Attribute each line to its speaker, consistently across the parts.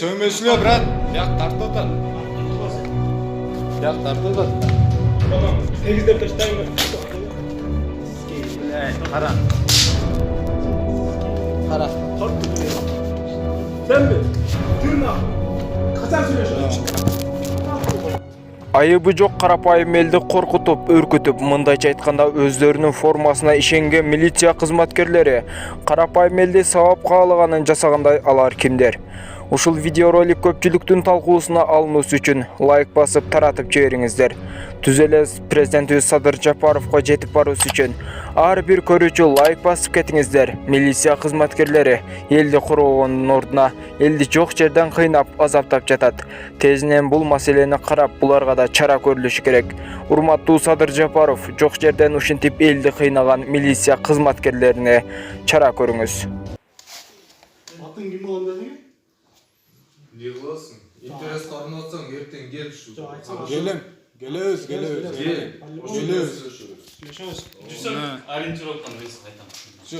Speaker 1: Söymesine brат. Yak tartı otan. Yak tartı otan.
Speaker 2: Tamam. Egizlep taştayım ben.
Speaker 1: Kara. Kara.
Speaker 2: Sen mi? Yürü Kaçan söylüyorsun?
Speaker 3: Айыбы жок карапайым элди коркутуп, өркүтүп, мындайча айтканда өздөрүнүн формасына ишенген милиция кызматкерлери карапайым элди сабап каалаганын жасагандай алар кимдер? Ушул видеоролик көпчүлүктүн талкуусуна алынуусу үчүн лайк басып таратып жибериңиздер. Түз эле президентибиз Садыр Жапаровго жетип баруусу үчүн ар бир көрүүчү лайк басып кетиңиздер. Милиция кызматкерлери элди короогондун ордуна элди жок жерден кыйнап, азаптап жатат. Тезинен бул маселени карап, буларга да чара көрүлүшү керек. Урматтуу Садыр Жапаров, жок жерден ушинтип элди кыйнаган милиция кызматкерлерине чара көрүңүз.
Speaker 2: Atın kim olan dedin?
Speaker 1: Ne kılasın? İnteres karın atsan erten gel şu.
Speaker 4: Gelin. Geliyoruz.
Speaker 1: Gel.
Speaker 4: Geliyoruz.
Speaker 2: Yaşamaz.
Speaker 5: Düşsem ориентировканы өзі қайтамын.
Speaker 4: Şu,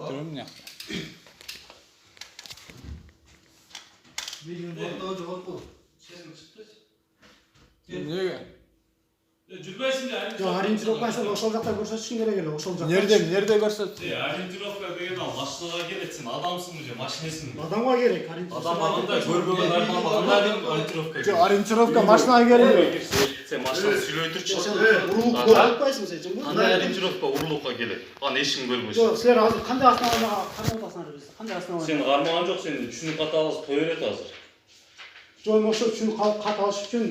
Speaker 4: oturun ya. Niye?
Speaker 5: Жүрбайсың да
Speaker 2: Ориентировкасы ошол жакта көрсөтүшүң керек эле, ошол жакта.
Speaker 4: Nerede görsün?
Speaker 5: ориентировка деген ал машинаға келет, сен адамсың же машинесің бе?
Speaker 2: Адамга керек
Speaker 5: Адам анда көрбөгөн андай дейм ориентировка.
Speaker 4: Şu ориентировка машинаға келеді.
Speaker 5: Сен машина сүйлөй турчу.
Speaker 2: Урук көрүп атпайсың сен чын бул?
Speaker 5: Кандай ориентировка урулукка келет? Аны эшиң бөлбөйсүң.
Speaker 2: Жок, силер азыр кандай основанага карап атасыңар биз? Кандай основана?
Speaker 5: Сен кармаган жок, сен түшүнүк каталыз той берет азыр.
Speaker 2: Жок, ошо үчүн кат алыш үчүн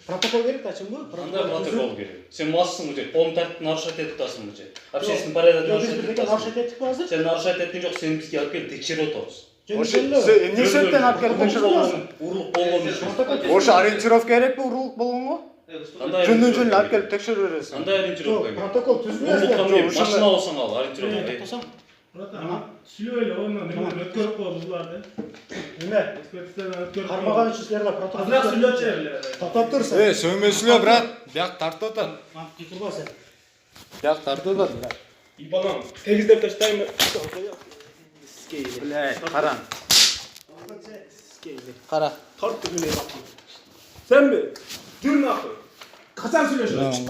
Speaker 2: протокол керек да, чынбы?
Speaker 5: Кандай протокол керек? Сен массың же, коом тартипти нарушать этип атасың же. Общественный порядок нарушать этип атасың.
Speaker 2: нарушать этип азыр?
Speaker 5: Сен нарушать эткен жок, сени бизге алып келип текшерип атабыз.
Speaker 4: Ne sebepten alып келип tekшеріп
Speaker 5: Урулук болгон үчүн.
Speaker 4: Oşu ориентировка керек пе урулук болгонго? Жөндөн алып келип tekшерип бересиң.
Speaker 5: Кандай ориентировка?
Speaker 2: Протокол түзбөйсүң.
Speaker 5: Урулукка эмне машина алсаң ал ориентировка.
Speaker 6: Сүйлөйлө ойнон эме өткөрүп коебуз буларды.
Speaker 2: Эме?
Speaker 6: Эксперттерден өткөрүп.
Speaker 2: Кармаган үчүн силерге протокол.
Speaker 6: Азыраак сүйлөчү эле.
Speaker 2: Токтоп тур сен.
Speaker 1: Söymesine brат. Yak tartı otan.
Speaker 2: Кикирба сен.
Speaker 1: Yak tartı otan.
Speaker 2: И балам, тегиздеп таштайм.
Speaker 4: Kara. Kara.
Speaker 2: Тарттып эле бактым. Сенби? Жүрүн акы. Качан сүйлөшөсүң?